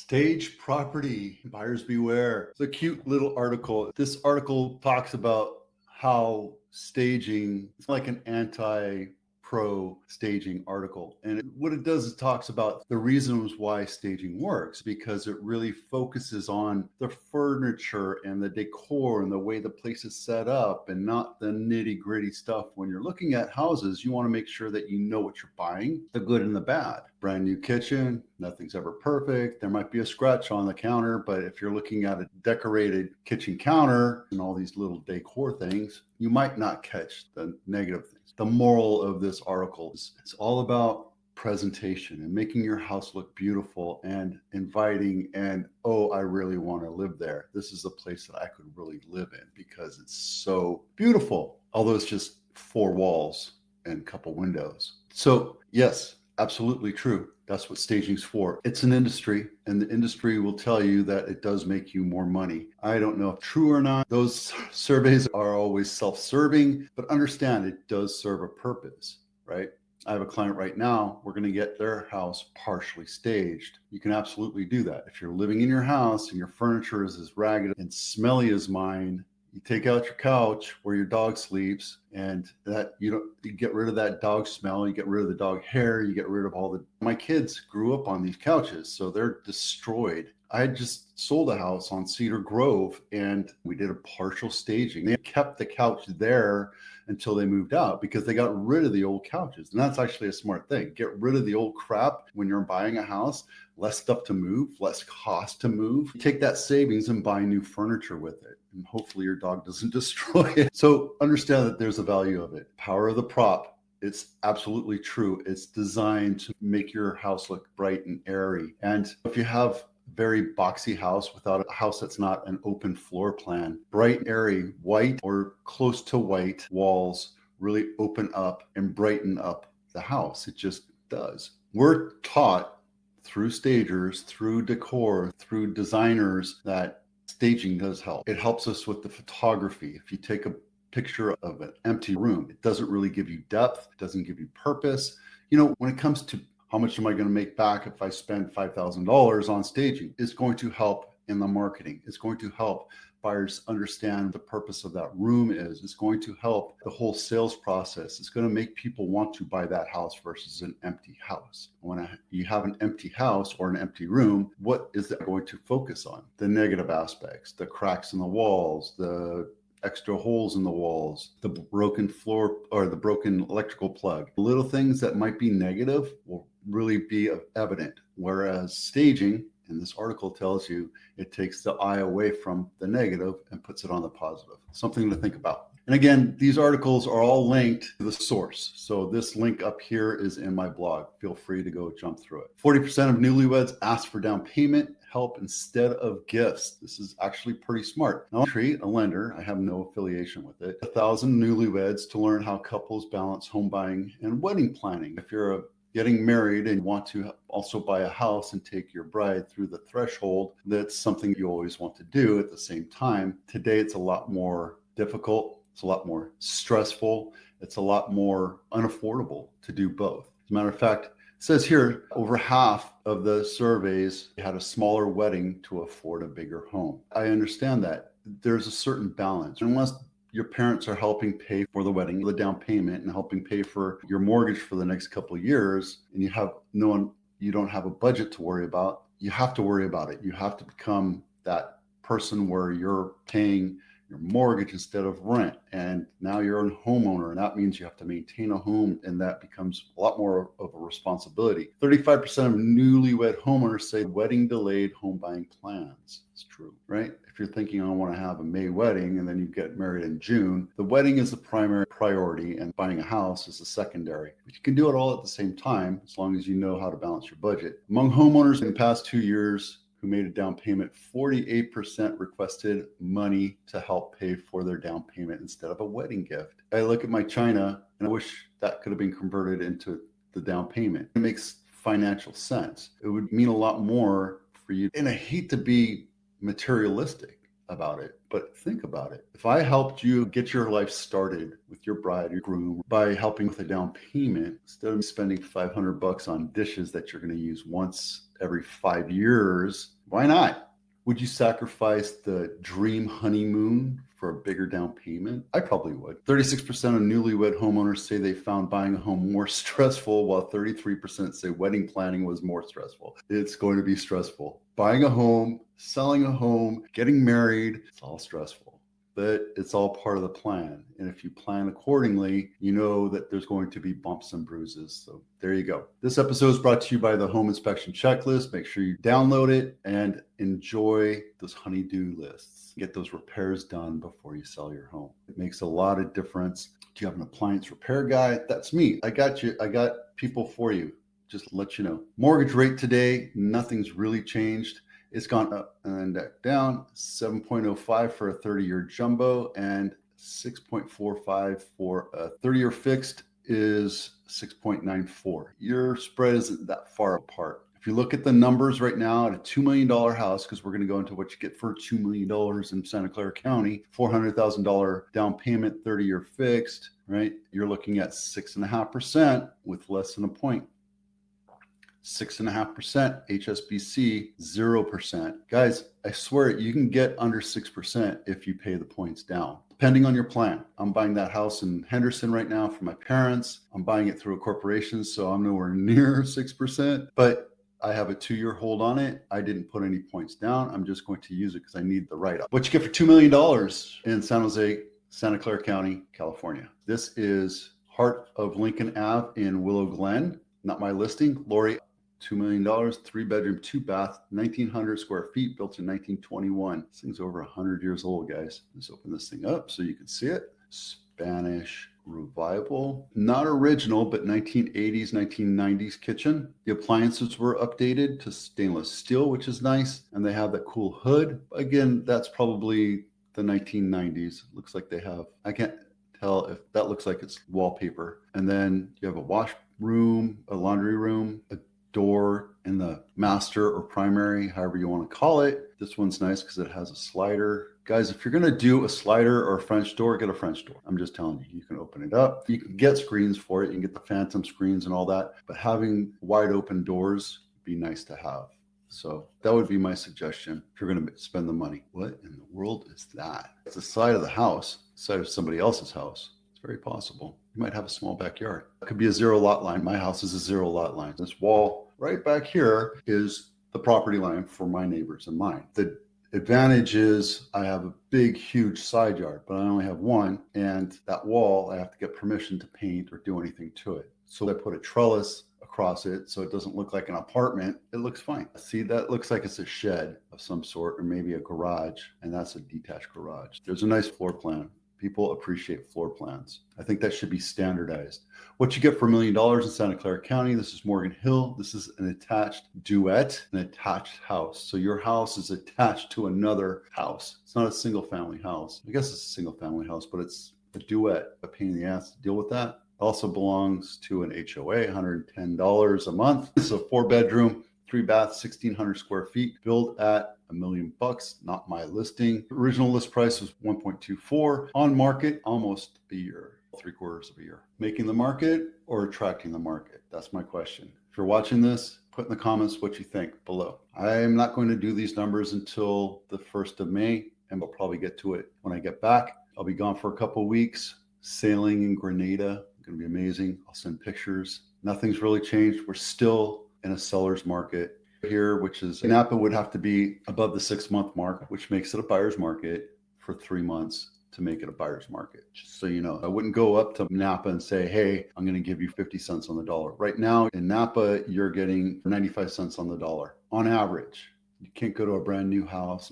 Stage property, buyers beware. It's a cute little article. This article talks about how staging is like an anti-pro staging article. And what it does is talks about the reasons why staging works, because it really focuses on the furniture and the decor and the way the place is set up and not the nitty gritty stuff. When you're looking at houses, you want to make sure that you know what you're buying, the good and the bad. Brand new kitchen, nothing's ever perfect. There might be a scratch on the counter, but if you're looking at a decorated kitchen counter and all these little decor things, you might not catch the negative things. The moral of this article is it's all about presentation and making your house look beautiful and inviting, and oh, I really want to live there. This is a place that I could really live in because it's so beautiful, although it's just four walls and a couple windows. So yes, absolutely true. That's what staging's for. It's an industry, and the industry will tell you that it does make you more money. I don't know if true or not. Those surveys are always self-serving, but understand it does serve a purpose, right? I have a client right now. We're going to get their house partially staged. You can absolutely do that. If you're living in your house and your furniture is as ragged and smelly as mine, you take out your couch where your dog sleeps, and that you get rid of that dog smell, you get rid of the dog hair, you get rid of all the. My kids grew up on these couches, so they're destroyed. I had just sold a house on Cedar Grove, and we did a partial staging. They kept the couch there until they moved out because they got rid of the old couches. And that's actually a smart thing. Get rid of the old crap when you're buying a house. Less stuff to move, less cost to move. Take that savings and buy new furniture with it. And hopefully your dog doesn't destroy it. So understand that there's a value of it. Power of the prop. It's absolutely true. It's designed to make your house look bright and airy. And if you have a very boxy house without a house that's not an open floor plan, bright, airy, white or close to white walls really open up and brighten up the house. It just does. We're taught through stagers, through decor, through designers, that staging does help. It helps us with the photography. If you take a picture of an empty room, it doesn't really give you depth, it doesn't give you purpose. You know, when it comes to how much am I going to make back if I spend $5,000 on staging, it's going to help in the marketing. It's going to help buyers understand the purpose of that room is. It's going to help the whole sales process. It's going to make people want to buy that house versus an empty house. When you have an empty house or an empty room, what is it going to focus on? The negative aspects, the cracks in the walls, the extra holes in the walls, the broken floor or the broken electrical plug. Little things that might be negative will really be evident. Whereas staging, and this article tells you, it takes the eye away from the negative and puts it on the positive. Something to think about. And again, these articles are all linked to the source. So this link up here is in my blog. Feel free to go jump through it. 40% of newlyweds ask for down payment help instead of gifts. This is actually pretty smart. Now, treat a lender. I have no affiliation with it. 1,000 newlyweds to learn how couples balance home buying and wedding planning. If you're getting married and want to also buy a house and take your bride through the threshold, that's something you always want to do at the same time. Today, it's a lot more difficult. It's a lot more stressful. It's a lot more unaffordable to do both. As a matter of fact, it says here, over half of the surveys had a smaller wedding to afford a bigger home. I understand that. There's a certain balance. Unless your parents are helping pay for the wedding, the down payment, and helping pay for your mortgage for the next couple of years, and you don't have a budget to worry about, you have to worry about it. You have to become that person where you're paying your mortgage instead of rent. And now you're a homeowner, and that means you have to maintain a home, and that becomes a lot more of a responsibility. 35% of newlywed homeowners say wedding delayed home buying plans. It's true, right? If you're thinking, I want to have a May wedding, and then you get married in June, the wedding is the primary priority and buying a house is the secondary. But you can do it all at the same time, as long as you know how to balance your budget. Among homeowners in the past 2 years who made a down payment, 48% requested money to help pay for their down payment instead of a wedding gift. I look at my China and I wish that could have been converted into the down payment. It makes financial sense. It would mean a lot more for you. And I hate to be materialistic about it, but think about it. If I helped you get your life started with your bride or groom by helping with a down payment, instead of spending $500 on dishes that you're going to use once every 5 years, Why not? Would you sacrifice the dream honeymoon for a bigger down payment? I probably would. 36% of newlywed homeowners say they found buying a home more stressful, while 33% say wedding planning was more stressful. It's going to be stressful. Buying a home, selling a home, getting married, it's all stressful. But it's all part of the plan. And if you plan accordingly, you know that there's going to be bumps and bruises. So there you go. This episode is brought to you by the Home Inspection Checklist. Make sure you download it and enjoy those honey-do lists. Get those repairs done before you sell your home. It makes a lot of difference. Do you have an appliance repair guy? That's me. I got you. I got people for you. Just to let you know. Mortgage rate today, nothing's really changed. It's gone up and down, 7.05 for a 30-year jumbo and 6.45 for a 30-year fixed is 6.94. Your spread isn't that far apart. If you look at the numbers right now at a $2 million house, because we're going to go into what you get for $2 million in Santa Clara County, $400,000 down payment, 30-year fixed, right? You're looking at 6.5% with less than a point. 6.5%, HSBC 0%. Guys, I swear you can get under 6% if you pay the points down, depending on your plan. I'm buying that house in Henderson right now for my parents. I'm buying it through a corporation, so I'm nowhere near 6%, but I have a 2-year hold on it. I didn't put any points down. I'm just going to use it because I need the write-up. What you get for $2 million in San Jose, Santa Clara County, California. This is heart of Lincoln Ave in Willow Glen. Not my listing. Lori, $2 million, 3-bedroom, 2-bath, 1,900 square feet, built in 1921. This thing's over 100 years old, guys. Let's open this thing up so you can see it. Spanish revival. Not original, but 1980s, 1990s kitchen. The appliances were updated to stainless steel, which is nice. And they have that cool hood. Again, that's probably the 1990s. Looks like they have, I can't tell if that looks like it's wallpaper. And then you have a wash room, a laundry room, a door in the master or primary, however you want to call it. This one's nice because it has a slider. Guys, if you're going to do a slider or a French door, get a French door. I'm just telling you, you can open it up. You can get screens for it. You can get the phantom screens and all that. But having wide open doors would be nice to have. So that would be my suggestion if you're going to spend the money. What in the world is that? It's the side of the house, side of somebody else's house. Very possible. You might have a small backyard. It could be a 0 lot line. My house is a 0 lot line. This wall right back here is the property line for my neighbors and mine. The advantage is I have a big, huge side yard, but I only have one. And that wall, I have to get permission to paint or do anything to it. So I put a trellis across it so it doesn't look like an apartment. It looks fine. See, that looks like it's a shed of some sort or maybe a garage, and that's a detached garage. There's a nice floor plan. People appreciate floor plans. I think that should be standardized. What you get for $1 million in Santa Clara County, this is Morgan Hill. This is an attached duet, an attached house. So your house is attached to another house. It's not a single family house. I guess it's a single family house, but it's a duet, a pain in the ass to deal with that. Also belongs to an HOA, $110 a month. It's a 4-bedroom, 3-bath, 1,600 square feet, built at $1 million, not my listing. Original list price was 1.24. On market, almost a year, 3/4 of a year. Making the market or attracting the market? That's my question. If you're watching this, put in the comments what you think below. I'm not going to do these numbers until the 1st of May, and we'll probably get to it when I get back. I'll be gone for a couple of weeks, sailing in Grenada. It's going to be amazing. I'll send pictures. Nothing's really changed. We're still in a seller's market here, which is Napa would have to be above the 6-month mark, which makes it a buyer's market for 3 months to make it a buyer's market. Just so you know, I wouldn't go up to Napa and say, hey, I'm going to give you 50 cents on the dollar. Right now in Napa, you're getting 95 cents on the dollar on average. You can't go to a brand new house